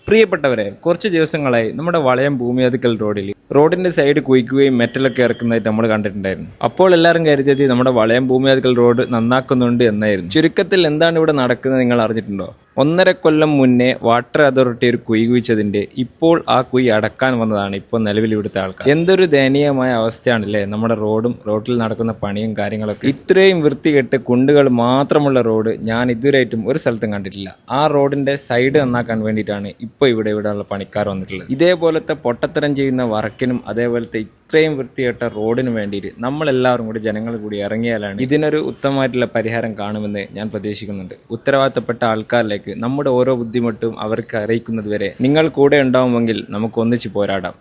പ്രിയപ്പെട്ടവരെ, കുറച്ച് ദിവസങ്ങളായി നമ്മുടെ വളയം ഭൂമിയതിക്കൽ റോഡിന്റെ സൈഡ് കുഴിക്കുകയും മെറ്റലൊക്കെ ഇറക്കുന്നതായിട്ട് നമ്മൾ കണ്ടിട്ടുണ്ടായിരുന്നു. അപ്പോൾ എല്ലാവരും കരുതിയത് നമ്മുടെ വളയം ഭൂമിയതിക്കൽ റോഡ് നന്നാക്കുന്നുണ്ട് എന്നായിരുന്നു. ചുരുക്കത്തിൽ എന്താണ് ഇവിടെ നടക്കുന്നത് നിങ്ങൾ അറിഞ്ഞിട്ടുണ്ടോ? 1.5 കൊല്ലം മുന്നേ വാട്ടർ അതോറിറ്റി ഒരു കുഴി കുഴിച്ചതിന്റെ ഇപ്പോൾ ആ കുഴി അടക്കാൻ വന്നതാണ് ഇപ്പോൾ നിലവിൽ ഇവിടുത്തെ ആൾക്കാർ. എന്തൊരു ദയനീയമായ അവസ്ഥയാണല്ലേ നമ്മുടെ റോഡിൽ നടക്കുന്ന പണിയും കാര്യങ്ങളൊക്കെ. ഇത്രയും വൃത്തികെട്ട് കുണ്ടുകൾ മാത്രമുള്ള റോഡ് ഞാൻ ഇതുവരെയായിട്ടും ഒരു സ്ഥലത്തും കണ്ടിട്ടില്ല. ആ റോഡിന്റെ സൈഡ് നന്നാക്കാൻ വേണ്ടിയിട്ടാണ് ഇപ്പോൾ ഇവിടെയുള്ള പണിക്കാർ വന്നിട്ടുള്ളത്. ഇതേപോലത്തെ പൊട്ടത്തരം ചെയ്യുന്ന വർക്കിനും അതേപോലത്തെ ഇത്രയും വൃത്തികെട്ട റോഡിനും വേണ്ടിയിട്ട് നമ്മളെല്ലാവരും കൂടി ജനങ്ങൾ കൂടി ഇറങ്ങിയാലാണ് ഇതിനൊരു ഉത്തമമായിട്ടുള്ള പരിഹാരം കാണുമെന്ന് ഞാൻ പ്രതീക്ഷിക്കുന്നുണ്ട്. ഉത്തരവാദിത്തപ്പെട്ട ആൾക്കാരിലേക്ക് നമ്മുടെ ഓരോ ബുദ്ധിമുട്ടും അവർക്ക് അറിയിക്കുന്നത് വരെ നിങ്ങൾ കൂടെ ഉണ്ടാവുമെങ്കിൽ നമുക്ക് ഒന്നിച്ച് പോരാടാം.